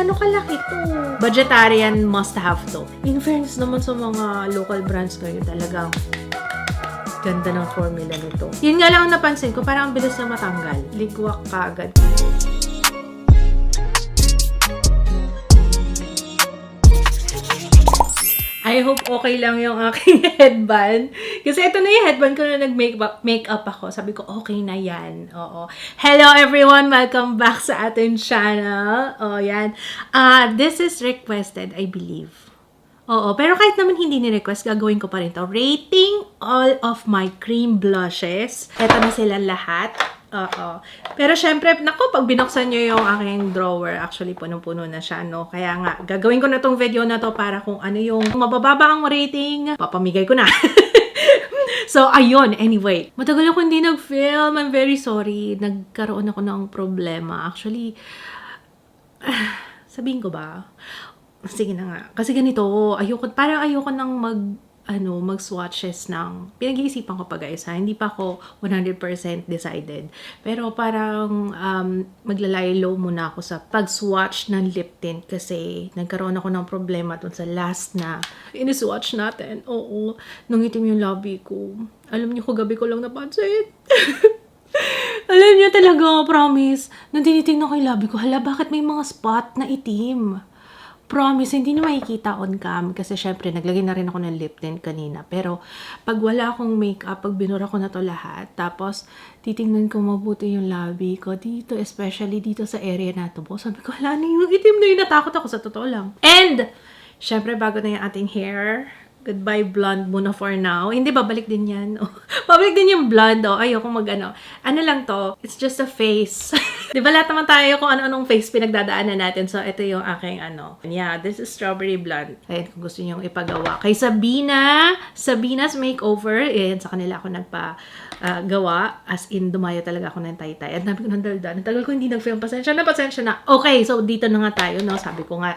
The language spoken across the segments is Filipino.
gaano kalaki to. Budgetarian must have to. In fairness naman sa mga local brands ngayon, talagang ganda ng formula nito. Yun nga lang ang napansin ko, parang ang bilis na matanggal. Ligwak ka agad. I hope okay lang yung aking headband. Kasi ito na yung headband ko na nag-makeup ako. Sabi ko, okay na yan. Oo. Hello everyone! Welcome back sa ating channel. Oh, yan. This is requested, I believe. Oo. Pero kahit naman hindi ni-request, gagawin ko pa rin to. Rating all of my cream blushes. Ito na sila lahat. Oo. Pero syempre, naku, pag binuksan nyo yung aking drawer, actually, punong-puno na siya, no? Kaya nga, gagawin ko na tong video na to para kung ano yung mabababa ang rating, papamigay ko na. So, ayun. Anyway, matagal ako hindi nag-film. I'm very sorry. Nagkaroon ako ng problema. Actually, sabihin ko ba? Sige na nga. Kasi ganito, parang ayoko nang mag-swatches ng, pinag-iisipan ko pa guys ha, hindi pa ako 100% decided. Pero parang maglalay low muna ako sa pag-swatch ng lip tint kasi nagkaroon ako ng problema dun sa last na ini-swatch natin. Oo, nung itim yung labi ko. Alam niyo, kagabi ko lang napansin. Alam niyo talaga, promise, nung tinitingnan ko yung labi ko, hala, bakit may mga spot na itim? Promise, hindi na makikita on cam kasi syempre naglagay na rin ako ng lip tint kanina. Pero pag wala akong makeup, pag binura ko na to lahat, tapos titingnan ko mabuti yung labi ko dito, especially dito sa area na to. Sabi ko, hala na yung itim na yun, natakot ako sa totoo lang. And, syempre bago na yung ating hair, goodbye blonde muna for now. Hindi, babalik din yan. Babalik din yung blonde, ayoko mag-ano. Ano lang to, it's just a face. Di ba lahat naman tayo kung ano-anong face pinagdadaanan natin. So, ito yung aking Yeah, this is strawberry blonde. Ayan, kung gusto nyo ipagawa. Kay Sabina, Sabina's Makeover. Ayan, sa kanila ako gawa. As in, dumayo talaga ako ng taytay. At nabi ko ng daldan. Tagal ko hindi nag-film. Pasensya na. Okay, so dito na nga tayo, no? Sabi ko nga,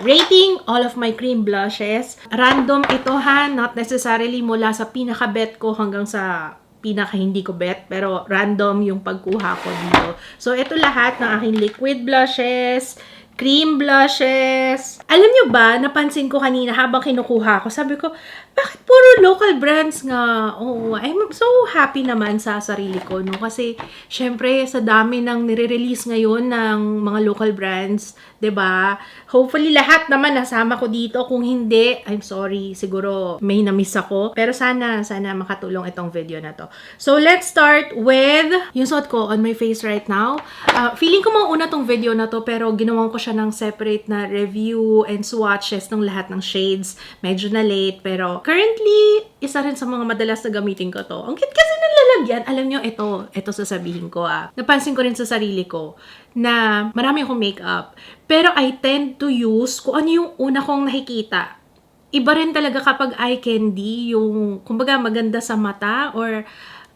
rating all of my cream blushes. Random ito ha, not necessarily mula sa pinaka-bet ko hanggang sa pinaka-hindi ko bet, pero random yung pagkuha ko dito. So, ito lahat ng aking liquid blushes, cream blushes. Alam nyo ba, napansin ko kanina habang kinukuha ko, sabi ko, bakit puro local brands nga? Oo, I'm so happy naman sa sarili ko, no? Kasi, syempre, sa dami ng nire-release ngayon ng mga local brands, 'di ba? Hopefully, lahat naman nasama ko dito. Kung hindi, I'm sorry, siguro may na-miss ako. Pero sana makatulong itong video na to. So, let's start with yung suot ko on my face right now. Feeling ko mauna tong video na to, pero ginawan ko siya ng separate na review and swatches ng lahat ng shades. Medyo na late, pero currently, isa rin sa mga madalas na gamitin ko to. Ang cute kasi ng lalagyan. Alam nyo, ito sasabihin ko Napansin ko rin sa sarili ko na marami akong makeup. Pero I tend to use kung ano yung una kong nakikita. Iba rin talaga kapag eye candy, yung kumbaga maganda sa mata or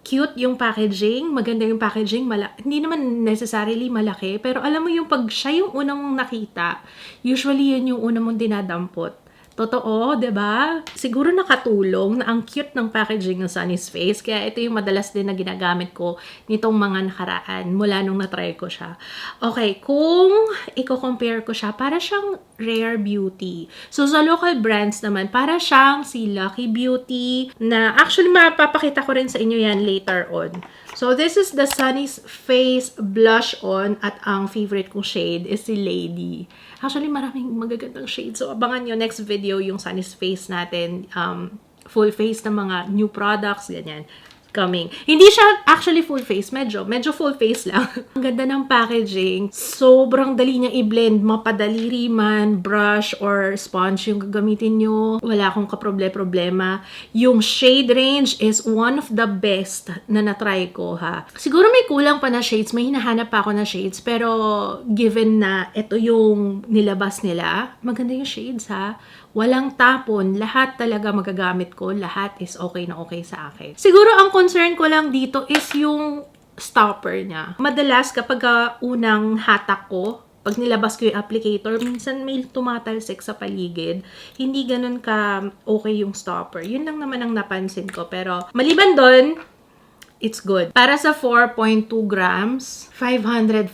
cute yung packaging, maganda yung packaging, hindi naman necessarily malaki, pero alam mo yung pag siya yung unang mong nakita, usually yun yung unang mong dinadampot. Totoo, 'di ba? Siguro nakatulong na ang cute ng packaging ng Sunny's Face. Kaya ito yung madalas din na ginagamit ko nitong mga nakaraan mula nung na-try ko siya. Okay, kung i-compare ko siya, para siyang Rare Beauty. So, sa local brands naman, para siyang si Lucky Beauty na actually mapapakita ko rin sa inyo yan later on. So, this is the Sunny's Face Blush On at ang favorite kong shade is si Lady. Actually, maraming magagandang shades. So, abangan nyo next video yung Sunny's Face natin. Full face ng mga new products, ganyan. Coming. Hindi siya actually full face. Medyo full face lang. Ang ganda ng packaging. Sobrang dali niya i-blend. Mapadaliri man, brush or sponge yung gagamitin nyo. Wala akong kaproblema. Yung shade range is one of the best na natry ko ha. Siguro may kulang pa na shades. May hinahanap pa ako na shades. Pero given na ito yung nilabas nila, maganda yung shades ha. Walang tapon, lahat talaga magagamit ko, lahat is okay na okay sa akin. Siguro ang concern ko lang dito is yung stopper niya. Madalas kapag unang hatak ko, pag nilabas ko yung applicator, minsan may tumatalsik sa paligid. Hindi ganun ka okay yung stopper. Yun lang naman ang napansin ko. Pero maliban doon, it's good. Para sa 4.2 grams, 545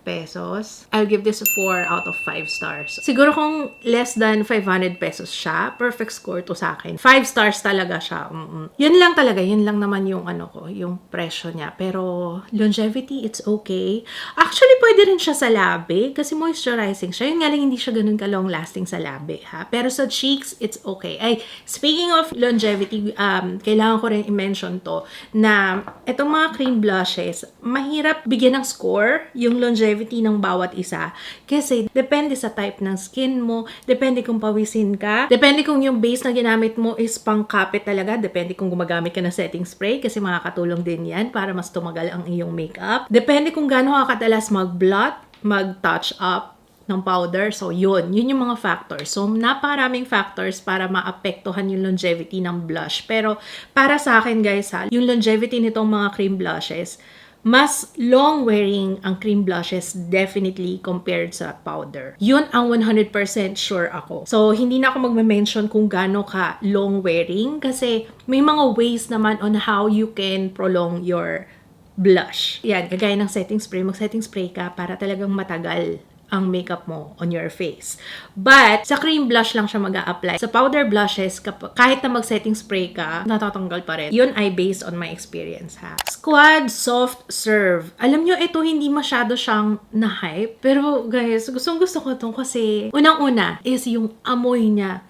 pesos. I'll give this a 4 out of 5 stars. Siguro kung less than 500 pesos siya, perfect score to sa akin. 5 stars talaga siya. Yun lang talaga, yun lang naman yung yung presyo niya. Pero longevity, it's okay. Actually, pwede rin siya sa labi kasi moisturizing siya. Yun nga lang, hindi siya ganun ka-long lasting sa labi, ha? Pero sa cheeks, it's okay. Ay, speaking of longevity, kailangan ko rin i-mention to na itong mga cream blushes, mahirap bigyan ng score yung longevity ng bawat isa. Kasi depende sa type ng skin mo, depende kung pawisin ka, depende kung yung base na ginamit mo is pang-kapit talaga, depende kung gumagamit ka ng setting spray kasi makakatulong din yan para mas tumagal ang iyong makeup. Depende kung gaano ka kadalas mag-blot, mag-touch up ng powder. So, yun yung mga factors. So, napakaraming factors para maapektuhan yung longevity ng blush. Pero, para sa akin guys ha, yung longevity nitong mga cream blushes, mas long wearing ang cream blushes definitely compared sa powder. Yun ang 100% sure ako. So, hindi na ako magme-mention kung gaano ka long wearing kasi may mga ways naman on how you can prolong your blush. Yan, kagaya ng setting spray, mag-setting spray ka para talagang matagal ang makeup mo on your face. But, sa cream blush lang siya mag-a-apply. Sa powder blushes, kahit na mag-setting spray ka, natatanggal pa rin. Yun ay based on my experience, ha. Squad Soft Serve. Alam nyo, ito hindi masyado siyang na-hype. Pero, guys, gustong-gusto ko itong kasi unang-una is yung amoy niya.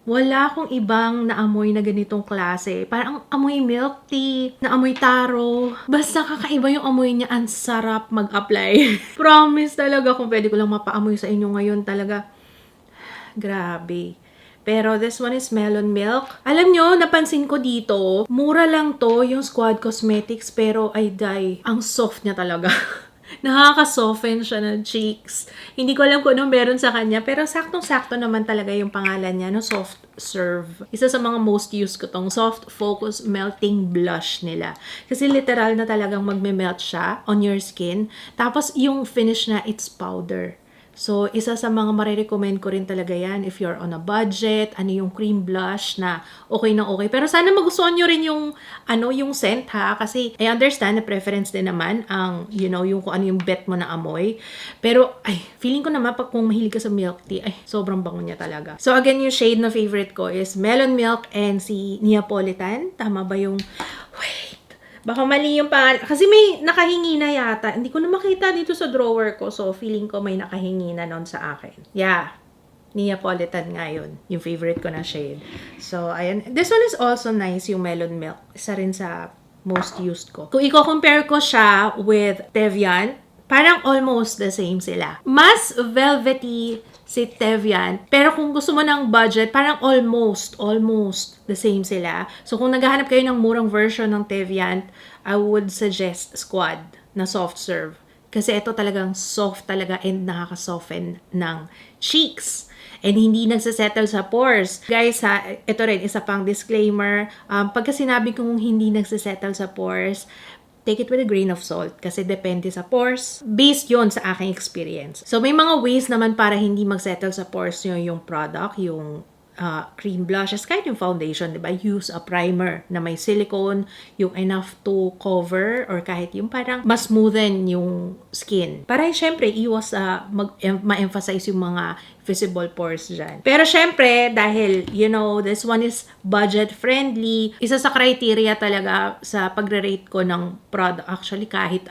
Wala akong ibang naamoy na ganitong klase. Parang amoy milk tea, naamoy taro. Basta kakaiba yung amoy niya. Ang sarap mag-apply. Promise talaga kung pwede ko lang mapaamoy sa inyo ngayon talaga. Grabe. Pero this one is melon milk. Alam nyo, napansin ko dito, mura lang to yung Squad Cosmetics pero ay die. Ang soft niya talaga. Nakaka-soften siya ng cheeks. Hindi ko alam kung anong meron sa kanya, pero saktong-sakto naman talaga yung pangalan niya, no? Soft Serve. Isa sa mga most used ko tong Soft Focus Melting Blush nila. Kasi literal na talagang magme-melt siya on your skin. Tapos yung finish na, it's powder. So, isa sa mga marirecommend ko rin talaga yan if you're on a budget, yung cream blush na okay na okay. Pero sana magustuhan nyo rin yung, yung scent ha. Kasi I understand na preference din naman ang, yung kung ano yung bet mo na amoy. Pero, feeling ko naman pag kung mahilig ka sa milk tea, sobrang bango niya talaga. So, again, yung shade na favorite ko is Melon Milk and si Neapolitan. Tama ba yung, wait. Baka mali yung pangalan. Kasi may nakahingi na yata. Hindi ko na makita dito sa drawer ko. So, feeling ko may nakahingi na nun sa akin. Yeah. Neapolitan nga yun. Yung favorite ko na shade. So, ayan. This one is also nice, yung melon milk. Isa rin sa most used ko. Kung i-compare ko siya with Tevian, parang almost the same sila. Mas velvety si Tevian. Pero kung gusto mo ng budget, parang almost the same sila. So, kung naghahanap kayo ng murang version ng Tevian, I would suggest Squad na soft serve. Kasi ito talagang soft talaga and nakaka-soften ng cheeks. And hindi nagsasettle sa pores. Guys ha, ito rin, isa pang disclaimer. Pagka sinabi kong hindi nagsasettle sa pores, take it with a grain of salt kasi depende sa pores. Based yon sa aking experience. So, may mga ways naman para hindi mag-settle sa pores nyo yung product, yung cream blushes, kahit yung foundation, diba? Use a primer na may silicone, yung enough to cover or kahit yung parang mas smoothen yung skin. Para syempre, iwas ma-emphasize yung mga visible pores dyan. Pero syempre, dahil, this one is budget-friendly, isa sa criteria talaga sa pagre-rate ko ng product, actually kahit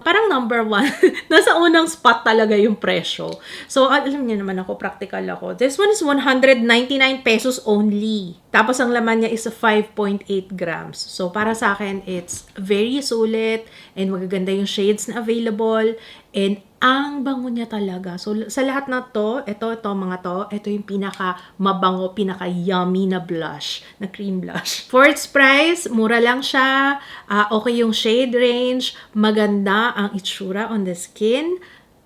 parang number 1, nasa unang spot talaga yung presyo. So, alam niyo naman ako, practical ako. This one is 199 pesos only. Tapos, ang laman niya is 5.8 grams. So, para sa akin, it's very sulit and magaganda yung shades na available and ang bango niya talaga. So, sa lahat na to, ito yung pinaka-mabango, pinaka-yummy na blush, na cream blush. For its price, mura lang siya. Okay yung shade range. Maganda ang itsura on the skin.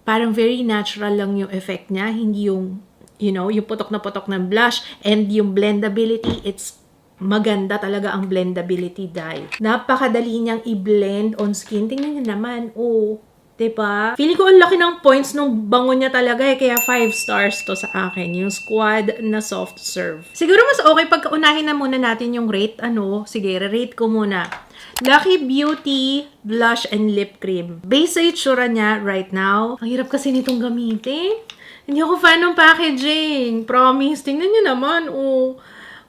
Parang very natural lang yung effect niya. Hindi yung, yung putok na putok ng blush. And yung blendability, it's maganda talaga ang blendability dye. Napakadali niyang i-blend on skin. Tingnan niyo naman, diba? Feeling ko ang laki ng points nung bango niya talaga kaya 5 stars to sa akin, yung Squad na soft serve. Siguro mas okay pagka unahin na muna natin yung rate, sige, rate ko muna. Lucky Beauty Blush and Lip Cream. Base sa itsura niya right now. Ang hirap kasi nitong gamitin. Hindi ako fan ng packaging. Promise. Tingnan niyo naman. Oh.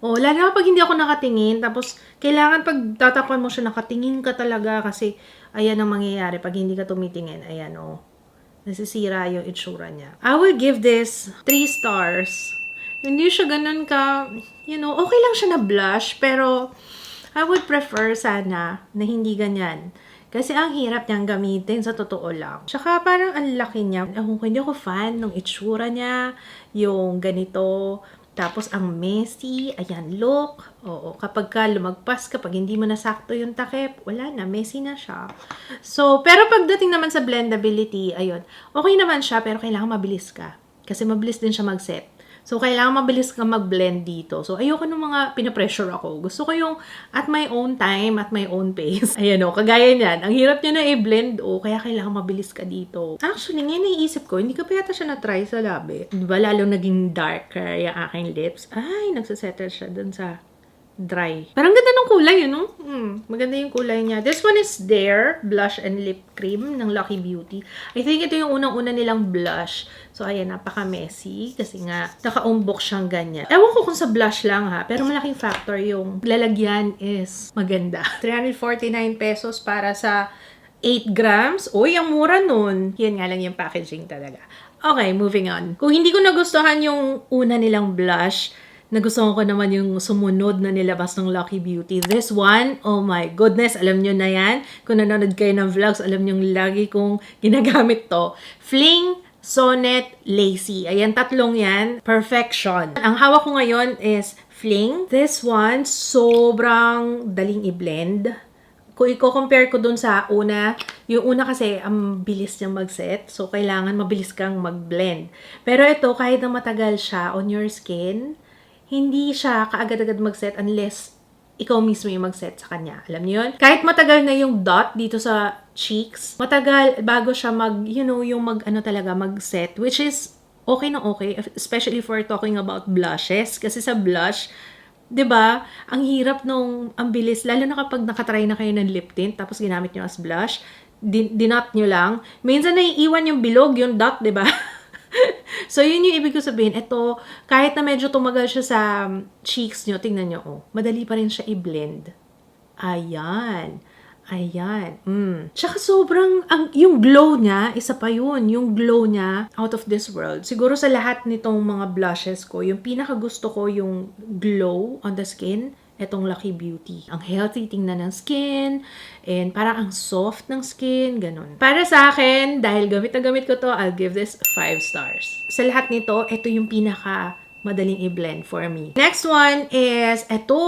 Oh, lalo na pag hindi ako nakatingin. Tapos, kailangan pag tatakpan mo siya, nakatingin ka talaga. Kasi, ayan ang mangyayari pag hindi ka tumitingin. Ayan, oh. Nasisira yung itsura niya. I will give this 3 stars. Hindi siya ganun ka, okay lang siya na blush. Pero, I would prefer sana na hindi ganyan. Kasi ang hirap niyang gamitin sa totoo lang. Tsaka parang ang laki niya. Hindi ako fan ng itsura niya. Yung ganito. Tapos ang messy. Ayan, look. Oo, kapag ka lumagpas, kapag hindi mo nasakto yung takip, wala na, messy na siya. So, pero pagdating naman sa blendability, ayun, okay naman siya, pero kailangan mabilis ka. Kasi mabilis din siya mag-set. So, kailangan mabilis ka mag-blend dito. So, ayoko nung mga pinapressure ako. Gusto ko yung at my own time, at my own pace. Ayan o, kagaya niyan. Ang hirap niya na i-blend kaya kailangan mabilis ka dito. Actually, ngayon naiisip ko, hindi ka pa yata siya na-try sa labi. Diba, lalong naging darker yung aking lips. Ay, nagsasettle siya dun sa dry. Parang ganda ng kulay, maganda yung kulay niya. This one is Dare Blush and Lip Cream ng Lucky Beauty. I think ito yung unang-una nilang blush. So, ayan, napaka-messy. Kasi nga, naka-umbok siyang ganyan. Ewan ko kung sa blush lang ha, pero malaking factor yung lalagyan is maganda. 349 pesos para sa 8 grams. Uy, ang mura nun. Yan nga lang yung packaging talaga. Okay, moving on. Kung hindi ko nagustuhan yung una nilang blush, nagustuhan ko naman yung sumunod na nilabas ng Lucky Beauty. This one, oh my goodness, alam nyo na yan. Kung nanonood kayo ng vlogs, alam nyo lagi kong ginagamit to. Fling, Sonnet, Lacy. Ayan, tatlong yan. Perfection. Ang hawak ko ngayon is Fling. This one, sobrang daling i-blend. Kung i-compare ko dun sa una, yung una kasi ang bilis niyang mag-set. So, kailangan mabilis kang mag-blend. Pero ito, kahit na matagal siya on your skin, hindi siya kaagad-agad mag-set unless ikaw mismo yung mag-set sa kanya. Alam niyo yun? Kahit matagal na yung dot dito sa cheeks, matagal bago siya mag-set, which is okay na okay, especially for talking about blushes. Kasi sa blush, 'di ba? Ang hirap ang bilis, lalo na kapag nakatry na kayo ng lip tint, tapos ginamit nyo as blush, dinot nyo lang. Minsan naiiwan yung bilog, yung dot, 'di ba? So, yun yung ibig ko sabihin. Ito, kahit na medyo tumagal siya sa cheeks nyo, tingnan nyo, madali pa rin siya i-blend. Ayan. Ayan. Tsaka sobrang, yung glow niya, isa pa yun. Yung glow niya, out of this world. Siguro sa lahat nitong mga blushes ko, yung pinakagusto ko yung glow on the skin, etong Lucky Beauty. Ang healthy tingnan ng skin, and parang ang soft ng skin, ganun. Para sa akin, dahil gamit na gamit ko to, I'll give this 5 stars. Sa lahat nito, ito yung pinaka madaling i-blend for me. Next one is ito.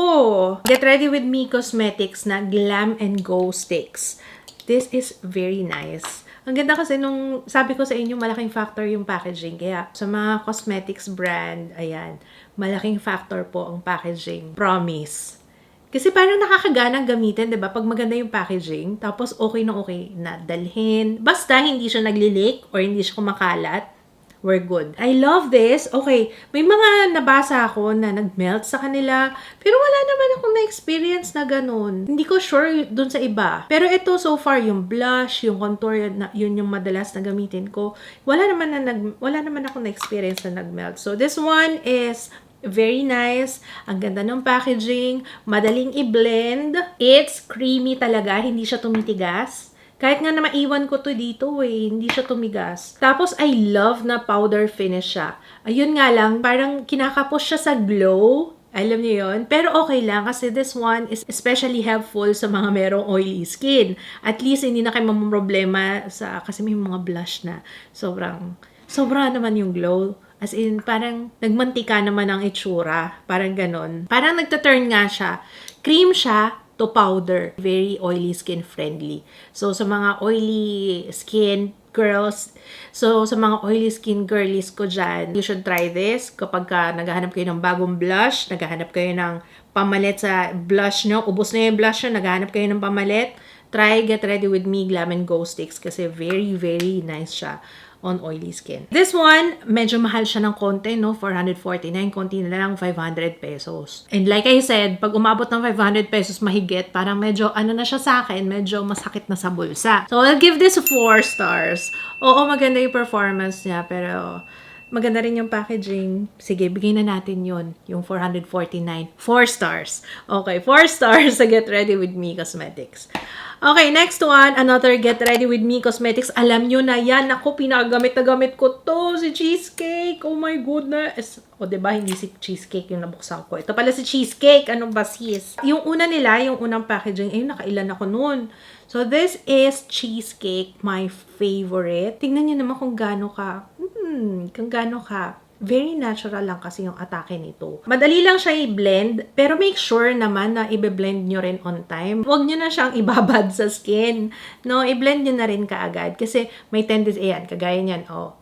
Get Ready With Me Cosmetics na Glam and Go Sticks. This is very nice. Ang ganda kasi nung sabi ko sa inyo, malaking factor yung packaging. Kaya sa mga cosmetics brand, ayan, malaking factor po ang packaging. Promise. Kasi parang nakakaganang gamitin, 'di ba? Pag maganda yung packaging, tapos okay na dalhin. Basta hindi siya nagli-leak or hindi siya kumakalat, we're good. I love this. Okay, may mga nabasa ako na nag-melt sa kanila, pero wala naman akong na-experience na ganun. Hindi ko sure dun sa iba. Pero ito, so far, yung blush, yung contour, yun yung madalas na gamitin ko. Wala naman akong na-experience na nag-melt. So, this one is very nice. Ang ganda ng packaging. Madaling i-blend. It's creamy talaga. Hindi siya tumitigas. Kahit nga na maiwan ko to dito hindi siya tumigas. Tapos, I love na powder finish siya. Ayun nga lang, parang kinakapos siya sa glow. Alam niyo yun? Pero okay lang kasi this one is especially helpful sa mga merong oily skin. At least, hindi na kayo mamroblema kasi may mga blush na sobra naman yung glow. As in, parang nagmantika naman ang itsura. Parang ganon. Parang nagta-turn nga siya. Cream siya to powder. Very oily skin friendly. So, sa mga oily skin girls, sa mga oily skin girlies ko dyan, you should try this. Kapag naghahanap kayo ng bagong blush, naghahanap kayo ng pamalit sa blush nyo, ubos na yung blush nyo, naghahanap kayo ng pamalit, try Get Ready With Me Glam and Go Sticks kasi very, very nice siya. on oily skin. This one, medyo mahal siya ng konti, no? 449, konti na lang 500 pesos. And like I said, pag umabot ng 500 pesos mahigit, parang medyo ano na siya sa akin, medyo masakit na sa bulsa. So I'll give this 4 stars. Oo, maganda yung performance niya, pero maganda rin yung packaging. Sige, bigay na natin yun. Yung 449. 4 stars. Okay, 4 stars sa Get Ready With Me Cosmetics. Okay, next one. Another Get Ready With Me Cosmetics. Alam nyo na yan. Ako, pinagamit na gamit ko to. Si Cheesecake. Oh my goodness. O, diba? Hindi si Cheesecake yung nabuksan ko. Ito pala si Cheesecake. Anong ba sis? Yung una nila, yung unang packaging, nakailan ako nun. So, this is Cheesecake. My favorite. Tingnan nyo naman kung gaano ka. Very natural lang kasi yung atake nito. Madali lang siya i-blend, pero make sure naman na i-blend nyo rin on time. Huwag nyo na siyang ibabad sa skin. No, i-blend nyo na rin kaagad kasi may tendency, ayan, kagaya niyan, oh,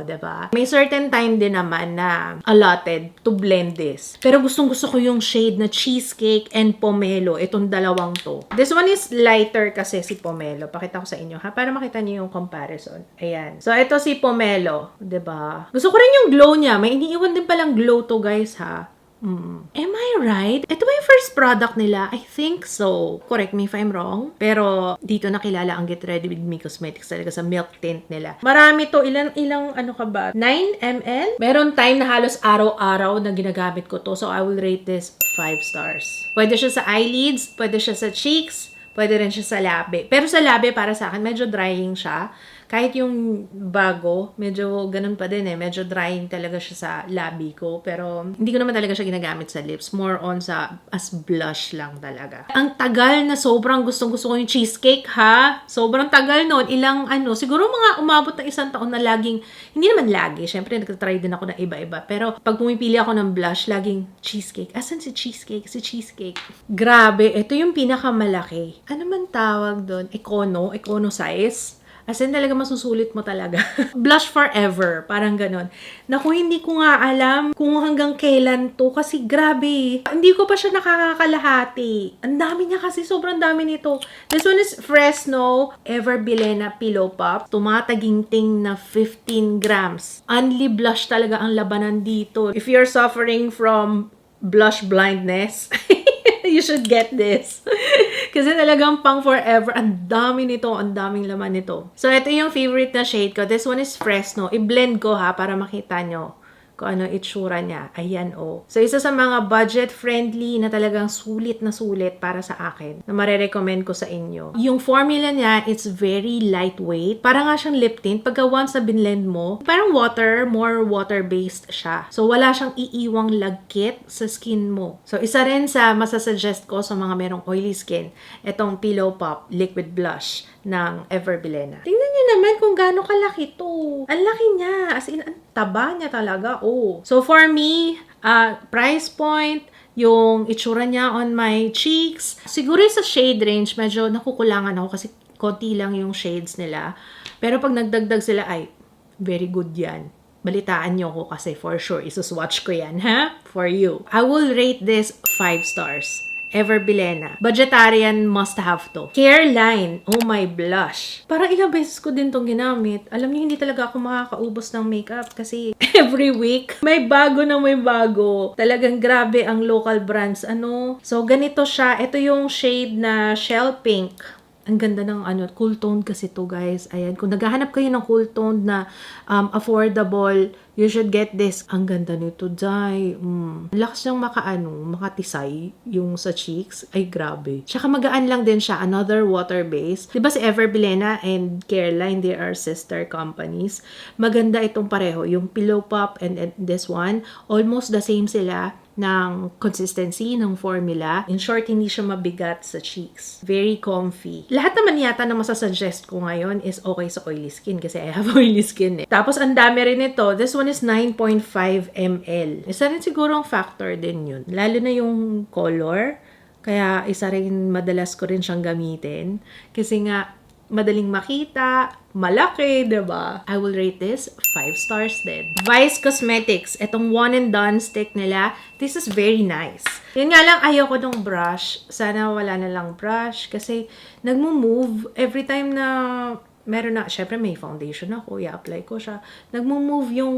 diba? May certain time din naman na allotted to blend this. Pero gustong-gusto ko yung shade na Cheesecake and Pomelo. Itong dalawang to. This one is lighter kasi si Pomelo. Pakita ko sa inyo, ha? Para makita niyo yung comparison. Ayan. So, ito si Pomelo. Diba? Gusto ko rin yung glow niya. May iniiwan din palang glow to, guys, ha? Am I right? Ito ba yung first product nila? I think so. Correct me if I'm wrong. Pero dito nakilala ang Get Ready With Me Cosmetics talaga sa milk tint nila. Marami to. Ilang ano ka ba? 9 ml? Meron time na halos araw-araw na ginagamit ko to. So I will rate this 5 stars. Pwede siya sa eyelids, pwede siya sa cheeks, pwede rin siya sa labi. Pero sa labi para sa akin, medyo drying siya. Kahit yung bago, medyo ganun pa din medyo drying talaga siya sa labi ko. Pero hindi ko naman talaga siya ginagamit sa lips. More on as blush lang talaga. Ang tagal na sobrang gustong-gusto ko yung Cheesecake, ha? Sobrang tagal nun. Siguro mga umabot ng 1 taon na laging, hindi naman lagi. Syempre, nagtatry din ako ng iba-iba. Pero pag pumipili ako ng blush, laging Cheesecake. Asan si Cheesecake? Si Cheesecake. Grabe, ito yung pinakamalaki. Ano man tawag doon? Econo size. As in, talaga masusulit mo talaga. Blush forever. Parang ganon. Naku, hindi ko nga alam kung hanggang kailan to. Kasi grabe. Hindi ko pa siya nakakalahati. Ang dami niya kasi. Sobrang dami nito. This one is Fresno Ever Bilena Pillow Pop. Tumataginting na 15 grams. Only blush talaga ang labanan dito. If you're suffering from blush blindness, you should get this. Kasi talagang pang forever. Ang dami nito. Ang daming laman nito. So, ito yung favorite na shade ko. This one is Fresno. I-blend ko, ha, para makita nyo kung ano itsura niya. Ayan, So, isa sa mga budget-friendly na talagang sulit na sulit para sa akin na marerecommend ko sa inyo. Yung formula niya, it's very lightweight. Para nga siyang lip tint. Pagka once na binlend mo, parang more water-based siya. So, wala siyang iiwang lagkit sa skin mo. So, isa rin sa masasuggest ko sa mga merong oily skin, itong Pillow Pop Liquid Blush ng Ever Bilena. Tingnan niyo naman kung gaano kalaki to. Ang laki niya. As in, ang taba niya talaga. So for me, price point, yung itsura niya on my cheeks, siguro sa shade range, medyo nakukulangan ako kasi konti lang yung shades nila. Pero pag nagdagdag sila, ay, very good yan. Balitaan niyo ko kasi for sure, isuswatch ko yan, ha? For you. I will rate this 5 stars. Ever Bilena. Budgetarian must have to. Careline. Oh my blush. Parang ilang beses ko din tong ginamit. Alam niyo, hindi talaga ako makakaubos ng makeup kasi every week may bago na may bago. Talagang grabe ang local brands. So, ganito siya. Ito yung shade na Shell Pink. Ang ganda ng cool tone kasi to, guys. Ayan, kung naghahanap kayo ng cool tone na affordable, you should get this. Ang ganda nito, Jai. Lakas niyang makatisay yung sa cheeks. Ay, grabe. Tsaka magaan lang din siya. Another water base. Diba si Ever Bilena and Careline, they are sister companies. Maganda itong pareho. Yung Pillow Pop and this one, almost the same sila ng consistency, ng formula. In short, hindi siya mabigat sa cheeks. Very comfy. Lahat naman yata na masasuggest ko ngayon is okay sa oily skin kasi I have oily skin. Tapos, ang dami rin ito. This one is 9.5 ml. Isa rin siguro ang factor din yun. Lalo na yung color. Kaya isa rin madalas ko rin siyang gamitin. Kasi nga, madaling makita, malaki, diba? I will rate this 5 stars din. Vice Cosmetics. Itong one and done stick nila. This is very nice. Yun nga lang, ayoko ng brush. Sana wala na lang brush. Kasi nagmo-move every time na meron na, syempre may foundation ako, i-apply ko siya. Nagmo-move yung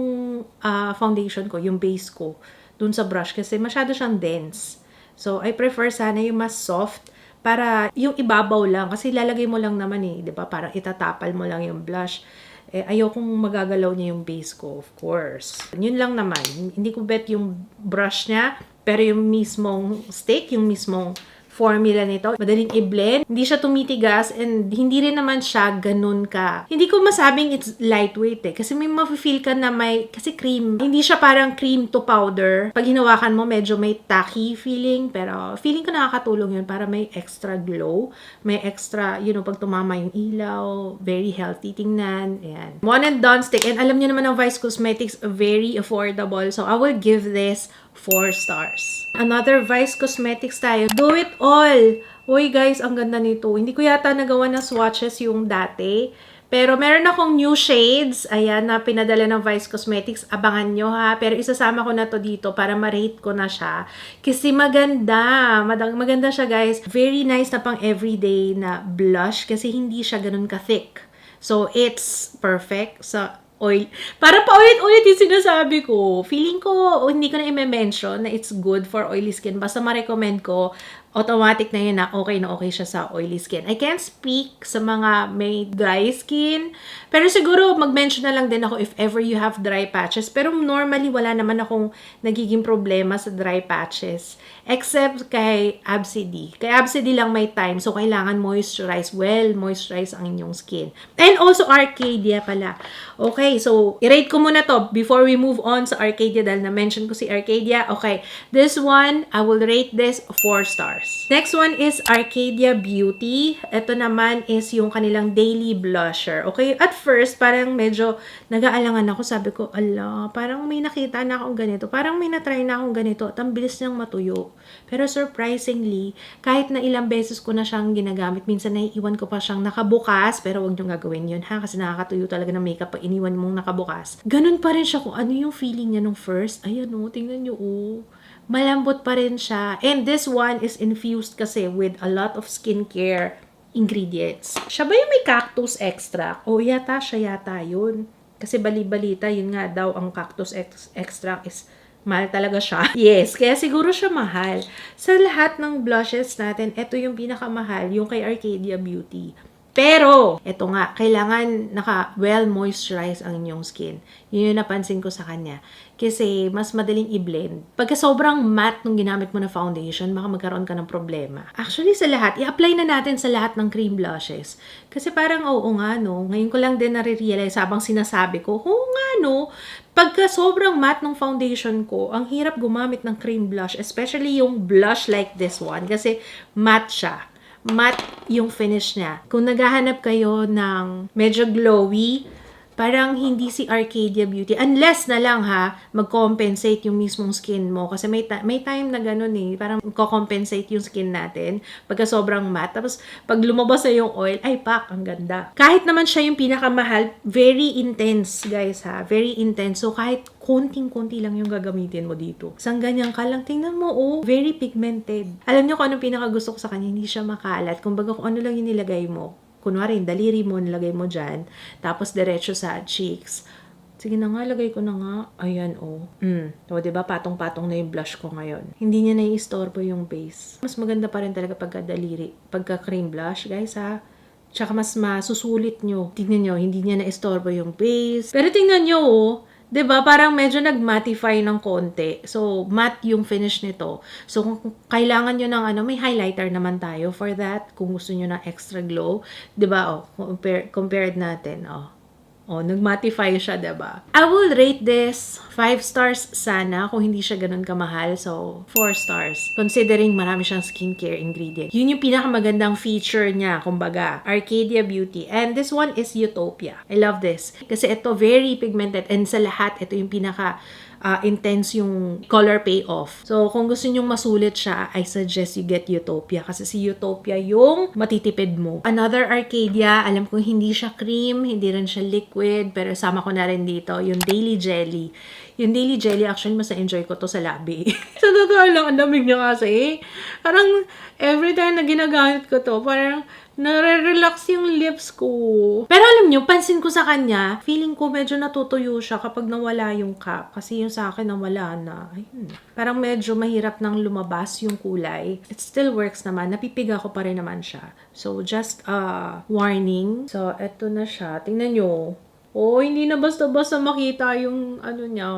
foundation ko, yung base ko, dun sa brush kasi masyado siyang dense. So, I prefer sana yung mas soft para yung ibabaw lang. Kasi lalagay mo lang naman eh, di ba? Parang itatapal mo lang yung blush. Eh, ayokong magagalaw niya yung base ko, of course. Yun lang naman. Hindi ko bet yung brush niya, pero yung mismong stick, yung mismong formula nito, madaling i-blend. Hindi siya tumitigas and hindi rin naman siya ganun ka. Hindi ko masabing it's lightweight eh. Kasi may mafe-feel ka na may, kasi cream. Hindi siya parang cream to powder. Pag hinawakan mo, medyo may tacky feeling. Pero feeling ko nakakatulong yun para may extra glow. May extra, pag tumama yung ilaw. Very healthy tingnan. Ayan. One and done stick. And alam niyo naman ang Vice Cosmetics, very affordable. So I will give this 4 stars. Another Vice Cosmetics tayo. Do it all! Uy guys, ang ganda nito. Hindi ko yata nagawa ng swatches yung dati. Pero meron akong new shades. Ayan, na pinadala ng Vice Cosmetics. Abangan nyo ha. Pero isasama ko na to dito para ma-rate ko na siya. Kasi maganda. Maganda siya guys. Very nice na pang everyday na blush. Kasi hindi siya ganun ka-thick. So, it's perfect sa oil. Para pa ulit-ulit yung sinasabi ko. Feeling ko, hindi ko na i-mention na it's good for oily skin. Basta ma-recommend ko, automatic na yun na okay siya sa oily skin. I can't speak sa mga may dry skin. Pero siguro, mag-mention na lang din ako if ever you have dry patches. Pero normally, wala naman akong nagiging problema sa dry patches. Except kay Absidy. Kay Absidy lang may time. So, kailangan moisturize. Well, moisturize ang inyong skin. And also, Arcadia pala. Okay, so, i-rate ko muna to before we move on sa Arcadia dahil na-mention ko si Arcadia. Okay, this one, I will rate this 4 stars. Next one is Arcadia Beauty. Ito naman is yung kanilang daily blusher. Okay, at first, parang medyo nag-aalangan ako. Sabi ko, ala, parang may nakita na akong ganito. Parang may natry na akong ganito. At ang bilis niyang matuyo. Pero surprisingly, kahit na ilang beses ko na siyang ginagamit, minsan naiiwan ko pa siyang nakabukas, pero wag niyong gagawin yun ha, kasi nakakatuyo talaga ng makeup pag iniwan mong nakabukas. Ganun pa rin siya kung ano yung feeling niya nung first. Ayan o, tingnan niyo o. Malambot pa rin siya. And this one is infused kasi with a lot of skincare ingredients. Siya ba yung may cactus extract? O yata siya yata yun. Kasi bali-balita, yun nga daw ang cactus extract is mahal talaga siya. Yes, kaya siguro siya mahal. Sa lahat ng blushes natin, ito yung pinakamahal, yung kay Arcadia Beauty. Pero, ito nga, kailangan well moisturize ang inyong skin. Yun yung napansin ko sa kanya. Kasi, mas madaling i-blend. Pagka sobrang matte nung ginamit mo na foundation, baka magkaroon ka ng problema. Actually, sa lahat, i-apply na natin sa lahat ng cream blushes. Kasi parang, oo nga, no? Ngayon ko lang din nare-realize habang sinasabi ko, oo nga, no? Pagka sobrang matte ng foundation ko, ang hirap gumamit ng cream blush. Especially yung blush like this one. Kasi, matte siya. Matte yung finish niya. Kung naghahanap kayo ng medyo glowy, parang hindi si Arcadia Beauty. Unless na lang ha, mag-compensate yung mismong skin mo. Kasi may time na ganun eh. Parang co-compensate yung skin natin pagka sobrang matte. Tapos pag lumabas na yung oil, ay pak, ang ganda. Kahit naman siya yung pinakamahal, very intense guys ha. Very intense. So kahit konting-konti lang yung gagamitin mo dito. Isang ganyan ka lang, tingnan mo oh, very pigmented. Alam niyo kung anong pinakagusto ko sa kanya, hindi siya makalat. Kumbaga kung ano lang yung nilagay mo. Kunwari, daliri mo, nilagay mo dyan. Tapos, diretso sa cheeks. Sige na nga, lagay ko na nga. Ayan, oh. O, diba? Patong-patong na yung blush ko ngayon. Hindi niya nai-istorbo yung base. Mas maganda pa rin talaga pagka daliri. Pagka cream blush, guys, ha? Tsaka mas masusulit nyo. Tingnan nyo, hindi niya na-istorbo yung base. Pero tingnan nyo, oh. 'Di ba? Parang medyo nag-mattify ng konti. So, matte yung finish nito. So, kung kailangan nyo ng may highlighter naman tayo for that. Kung gusto nyo ng extra glow. 'Di ba? Oh, compared natin. Oh, nag-mattify siya, 'di ba? I will rate this 5 stars sana kung hindi siya ganun kamahal. So, 4 stars. Considering marami siyang skincare ingredient. Yun yung pinakamagandang feature niya, kumbaga. Arcadia Beauty. And this one is Utopia. I love this. Kasi ito, very pigmented. And sa lahat, ito yung pinaka intense yung color payoff. So, kung gusto nyong masulit siya, I suggest you get Utopia. Kasi si Utopia yung matitipid mo. Another Arcadia, alam ko hindi siya cream, hindi rin siya liquid, pero sama ko na rin dito, yung Daily Jelly. Yung Daily Jelly, actually, mas na-enjoy ko to sa labi. Sa totoo lang, ang damig niya kasi. Parang, every time na ginagamit ko to, parang Nare-relax yung lips ko. Pero alam nyo, pansin ko sa kanya, feeling ko medyo natutuyo siya kapag nawala yung cap. Kasi yung sa akin nawala na. Ayun. Parang medyo mahirap nang lumabas yung kulay. It still works naman. Napipiga ko pa rin naman siya. So, just warning. So, eto na siya. Tingnan nyo. Oh, hindi na basta-basta makita yung ano niya.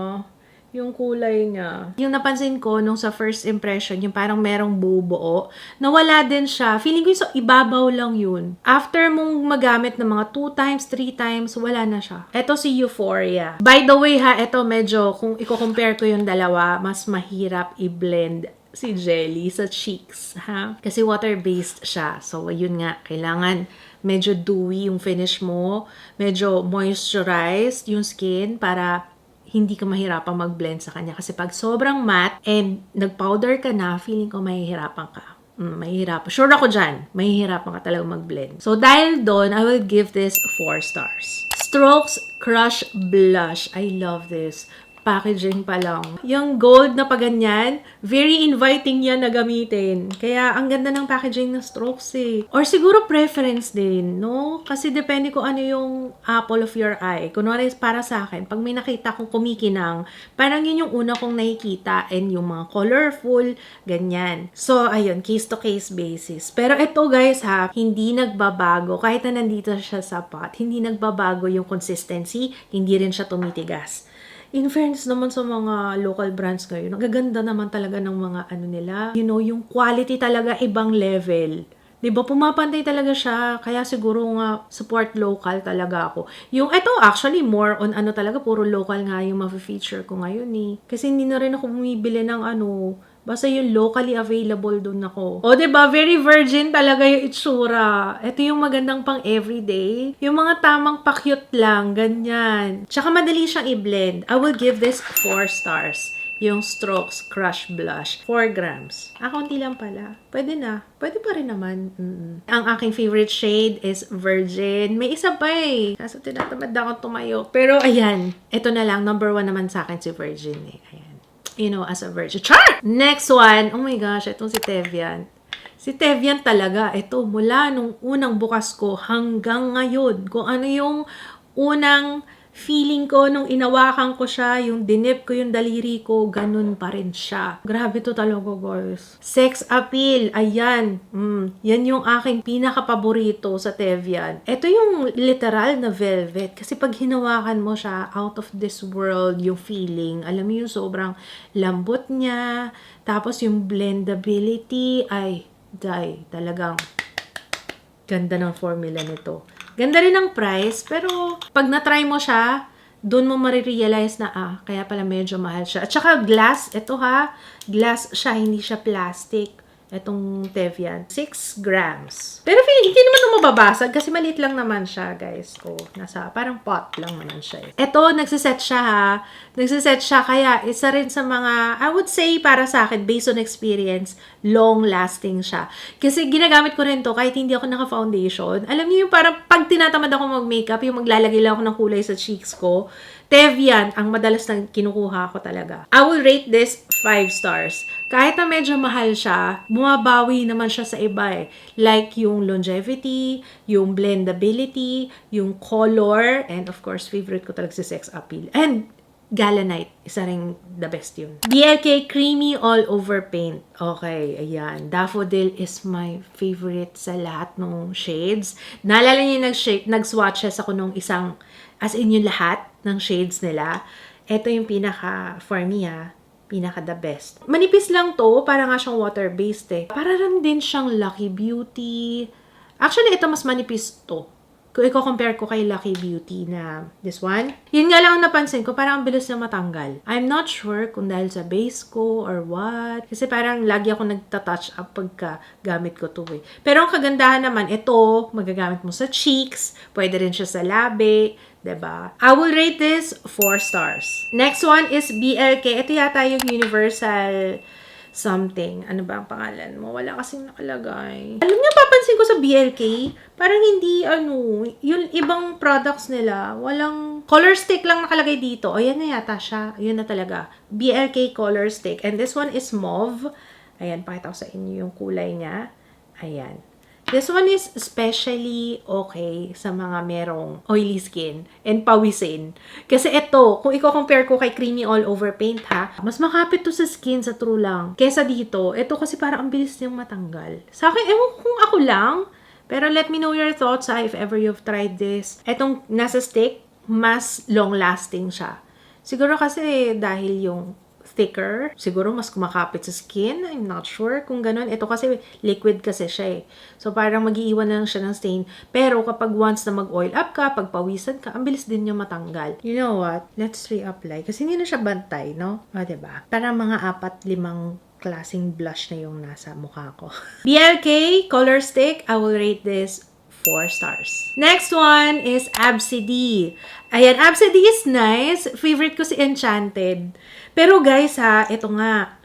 Yung kulay niya. Yung napansin ko nung sa first impression, yung parang merong bubuo, nawala din siya. Feeling ko yung sa ibabaw lang yun. After mong magamit ng mga 2 times, 3 times, wala na siya. Ito si Euphoria. By the way ha, ito medyo, kung i-compare ko yung dalawa, mas mahirap i-blend si Jelly sa cheeks, ha? Kasi water-based siya. So, yun nga, kailangan medyo dewy yung finish mo, medyo moisturized yung skin para hindi ka mahirapang mag-blend sa kanya. Kasi pag sobrang matte and nag-powder ka na, feeling ko mahihirapan ka. Mahihirapan. Sure ako dyan. Mahihirapan ka talaga mag-blend. So, dahil doon, I will give this 4 stars. Strokes Crush Blush. I love this. Packaging pa lang. Yung gold na paganyan, very inviting yan na gamitin. Kaya, ang ganda ng packaging ng Strokes eh. Or siguro preference din, no? Kasi depende ko ano yung apple of your eye. Kunwari, para sa akin, pag may nakita kong kumikinang, parang yun yung una kong nakikita and yung mga colorful, ganyan. So, ayun, case-to-case basis. Pero ito guys ha, hindi nagbabago. Kahit na nandito siya sa pot, hindi nagbabago yung consistency, hindi rin siya tumitigas. In fairness naman sa mga local brands ngayon, nagaganda naman talaga ng mga ano nila. You know, yung quality talaga ibang level. 'Di ba? Pumapantay talaga siya. Kaya siguro nga support local talaga ako. Yung ito actually more on ano talaga, puro local nga yung ma-feature ko ngayon eh. Kasi hindi na rin ako bumibili ng ano, basta yung locally available doon ako. O, diba? Very virgin talaga yung itsura. Ito yung magandang pang everyday. Yung mga tamang pa-cute lang, ganyan. Tsaka madali siyang i-blend. I will give this 4 stars. Yung Strokes Crush Blush. 4 grams. Konti lang pala. Pwede na. Pwede pa rin naman. Ang aking favorite shade is Virgin. May isa pa eh. Kaso tinatamad akong tumayo. Pero ayan. Ito na lang. Number 1 naman sa akin si Virgin eh. Ayan. You know, as a virgin. Char! Next one. Oh my gosh, itong si Tevian. Si Tevian talaga, ito, mula nung unang bukas ko hanggang ngayon, kung ano yung unang feeling ko nung inawakan ko siya, yung dinip ko yung daliri ko, ganun pa rin siya. Grabe to talaga, guys. Sex appeal, ayan. Yan yung aking pinaka-paborito sa Tevian. Ito yung literal na velvet. Kasi pag hinawakan mo siya, out of this world yung feeling. Alam mo yung sobrang lambot niya. Tapos yung blendability, ay, talagang ganda ng formula nito. Ganda rin ang price, pero pag na-try mo siya, doon mo marirealize na, kaya pala medyo mahal siya. At saka glass, ito ha, glass siya, hindi siya plastic. Itong Tevian, 6 grams. Pero feeling, hindi naman ito mababasag kasi maliit lang naman siya, guys. Nasa, parang pot lang naman siya. Ito, nagsiset siya ha. Nagsiset siya, kaya isa rin sa mga, I would say, para sa akin, based on experience, long-lasting siya. Kasi ginagamit ko rin to kahit hindi ako naka-foundation. Alam niyo yung parang pag tinatamad ako mag-makeup, yung maglalagay lang ako ng kulay sa cheeks ko, Tevian, ang madalas na kinukuha ko talaga. I will rate this 5 stars. Kahit na medyo mahal siya, bumabawi naman siya sa iba eh. Like yung longevity, yung blendability, yung color, and of course, favorite ko talaga si Sex Appeal. And Galanite, isa ring the best yun. BLK Creamy All Over Paint. Okay, ayan. Daffodil is my favorite sa lahat ng shades. Naalala niyo nag-swatches ako nung isang, as in yung lahat ng shades nila. Ito yung pinaka, for me pinaka the best. Manipis lang to, para nga siyang water-based eh. Para rin din siyang Lucky Beauty. Actually, ito mas manipis to. Kung i-compare ko kay Lucky Beauty na this one. Yun nga lang ang napansin ko, parang ang bilis na matanggal. I'm not sure kung dahil sa base ko or what. Kasi parang lagi ako nagta-touch up pagka gamit ko to eh. Pero ang kagandahan naman, ito, magagamit mo sa cheeks, pwede rin siya sa labi, diba? I will rate this 4 stars. Next one is BLK. Ito yata yung Universal something. Ano ba ang pangalan mo? Wala kasing nakalagay. Alam niyo, papansin ko sa BLK, parang hindi, yung ibang products nila, walang color stick lang nakalagay dito. O, yan na yata siya. Yun na talaga. BLK color stick. And this one is mauve. Ayan, pakita ko sa inyo yung kulay niya. Ayan. This one is especially okay sa mga merong oily skin and pawisin. Kasi ito, kung i-compare ko kay Creamy All Over Paint ha, mas makapit to sa skin sa true lang. Kesa dito, ito kasi parang ang bilis niyang matanggal. Sa akin, ewan ko kung ako lang, pero let me know your thoughts ha, if ever you've tried this. Etong nasa stick, mas long-lasting siya. Siguro kasi dahil yung thicker, siguro mas kumakapit sa skin. I'm not sure kung ganun. Ito kasi liquid kasi siya eh. So parang mag-iiwan lang siya ng stain. Pero kapag once na mag-oil up ka, pag pawisan ka, ang bilis din niya matanggal. You know what? Let's reapply. Kasi hindi na siya bantay, no? O, diba? Parang mga 4-5 klaseng blush na yung nasa mukha ko. BLK Color Stick, I will rate this 4 stars. Next one is Absidy. Ayan, Absidy is nice. Favorite ko si Enchanted. Pero guys ha, ito nga,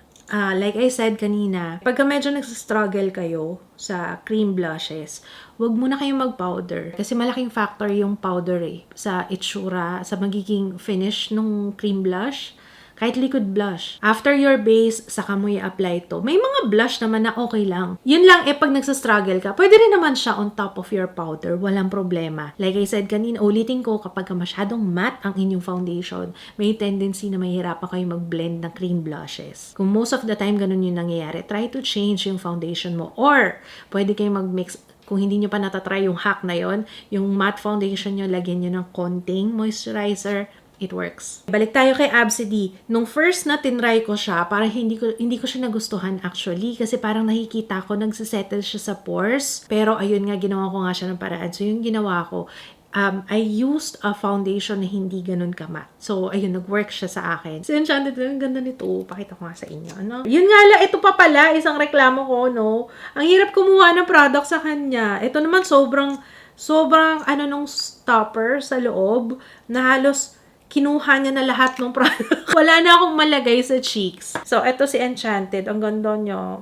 like I said kanina, pagka medyo nagsastruggle kayo sa cream blushes, wag muna kayong mag-powder. Kasi malaking factor yung powder eh, sa itsura, sa magiging finish ng cream blush. Kahit liquid blush. After your base, saka mo i-apply to. May mga blush naman na okay lang. Yun lang pag nagsastruggle ka, pwede rin naman siya on top of your powder. Walang problema. Like I said kanina, ulitin ko, kapag masyadong matte ang inyong foundation, may tendency na mahihirapan kayo mag-blend ng cream blushes. Kung most of the time ganun yung nangyayari, try to change yung foundation mo. Or, pwede kayong mag-mix. Kung hindi nyo pa natatry yung hack na yon, yung matte foundation nyo, lagyan nyo ng konting moisturizer. It works. Balik tayo kay Absidy. Nung first na tinry ko siya, parang hindi ko siya nagustuhan actually kasi parang nakikita ko nagsisettle siya sa pores. Pero ayun nga, ginawa ko nga siya ng paraan. So yung ginawa ko, I used a foundation na hindi ganun kamat. So ayun, nag-work siya sa akin. So Enchanted, ang ganda nito. Pakita ko nga sa inyo. Ano? Yun nga lang, ito pa pala, isang reklamo ko, no? Ang hirap kumuha ng product sa kanya. Ito naman sobrang nung stopper sa loob na halos kinuha niya na lahat ng product. Wala na akong malagay sa cheeks. So, eto si Enchanted. Ang ganda niya.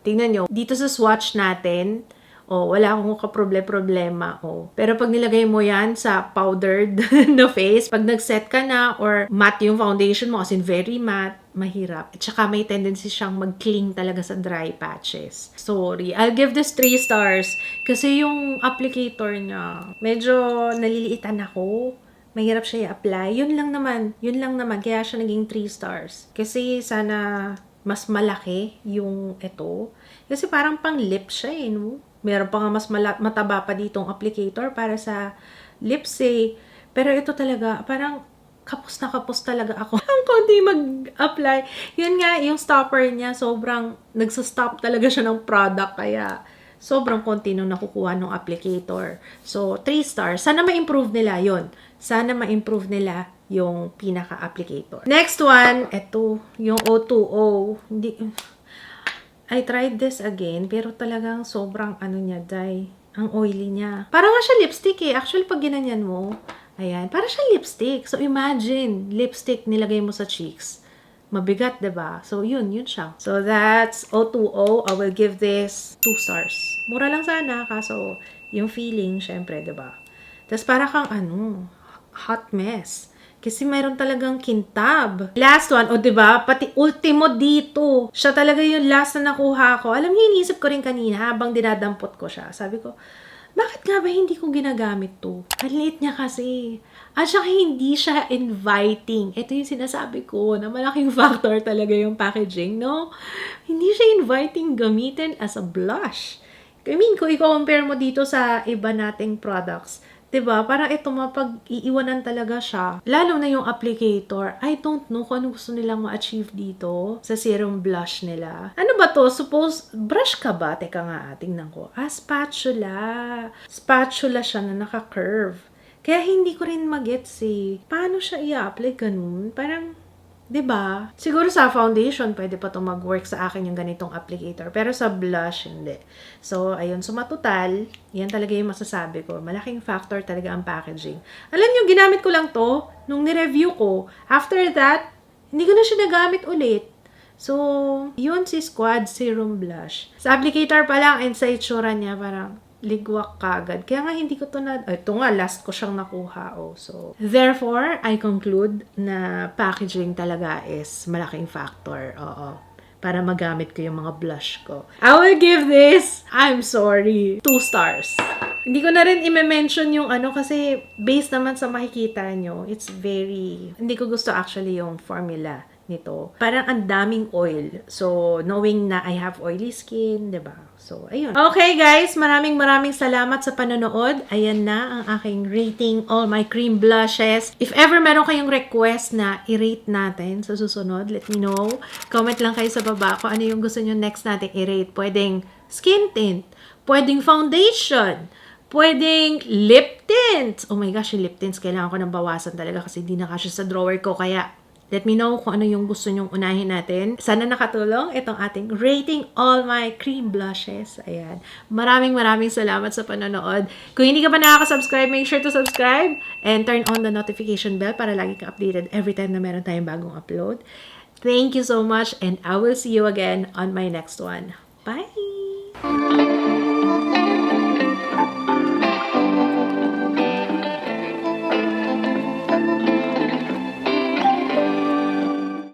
Tingnan nyo. Dito sa swatch natin, wala akong kaproblema. Pero pag nilagay mo yan sa powdered na face, pag nag-set ka na or matte yung foundation mo, as in very matte, mahirap. At saka may tendency siyang mag-cling talaga sa dry patches. Sorry. I'll give this 3 stars. Kasi yung applicator niya, medyo naliliitan ako. Mahirap siya i-apply. Yun lang naman. Kaya siya naging 3 stars. Kasi sana mas malaki yung ito. Kasi parang pang lip siya eh, no? Meron pa nga mas mataba pa ditong applicator para sa lips eh. Pero ito talaga, parang kapos na kapos talaga ako. Ang konti mag-apply. Yun nga, yung stopper niya, sobrang nagsastop talaga siya ng product. Kaya sobrang konti nung nakukuha ng applicator. So, 3 stars. Sana ma-improve nila yon. Sana ma-improve nila yung pinaka-applicator. Next one, ito, yung O2O. I tried this again, pero talagang sobrang niya, ang oily niya. Parang nga siya lipstick eh. Actually, pag ginanyan mo, ayan, parang siya lipstick. So, imagine, lipstick nilagay mo sa cheeks. Mabigat, diba? So, yun siya. So, that's O2O. I will give this 2 stars. Mura lang sana, kaso yung feeling, syempre, diba? Tapos para kang hot mess. Kasi mayroon talagang kintab. Last one, diba? Pati ultimo dito. Siya talaga yung last na nakuha ko. Alam niyo, iniisip ko rin kanina habang dinadampot ko siya. Sabi ko, bakit nga ba hindi ko ginagamit to? Ang liit niya kasi. At saka hindi siya inviting. Ito yung sinasabi ko na malaking factor talaga yung packaging, no? Hindi siya inviting gamitin as a blush. I mean, kung i-compare mo dito sa iba nating products, diba? Parang ito mapag-iiwanan talaga siya. Lalo na yung applicator. I don't know kung ano gusto nilang ma-achieve dito sa serum blush nila. Ano ba to? Suppose, brush ka ba? Teka nga, tingnan ko. Spatula. Spatula siya na naka-curve. Kaya hindi ko rin magets eh. Paano siya i-apply ganun? Parang, diba? Siguro sa foundation, pwede pa itong mag-work sa akin yung ganitong applicator. Pero sa blush, hindi. So, ayun. So, matutal, yan talaga yung masasabi ko. Malaking factor talaga ang packaging. Alam nyo, ginamit ko lang to nung ni-review ko. After that, hindi ko na siya nagamit ulit. So, yun si Squad Serum Blush. Sa applicator pa lang and sa itsura niya, parang ligwak kagad. Kaya nga hindi ko to ito nga, last ko siyang nakuha. So, therefore, I conclude na packaging talaga is malaking factor. Oo. para magamit ko yung mga blush ko. I will give this, I'm sorry, 2 stars. Hindi ko na rin i-mention yung ano kasi based naman sa makikita nyo, it's very, hindi ko gusto actually yung formula nito. Parang ang daming oil. So, knowing na I have oily skin, 'di ba? So, ayun. Okay guys, maraming salamat sa panonood. Ayan na ang aking rating all my cream blushes. If ever meron kayong request na i-rate natin sa susunod, let me know. Comment lang kayo sa baba kung ano yung gusto nyo next natin i-rate. Pwedeng skin tint, pwedeng foundation, pwedeng lip tint. Oh my gosh, yung lip tints, kailangan ko nang bawasan talaga kasi di na kasya sa drawer ko. Kaya, let me know kung ano yung gusto nyong unahin natin. Sana nakatulong itong ating rating all my cream blushes. Ayan. Maraming salamat sa panonood. Kung hindi ka pa nakaka-subscribe, make sure to subscribe and turn on the notification bell para lagi ka updated every time na meron tayong bagong upload. Thank you so much and I will see you again on my next one. Bye!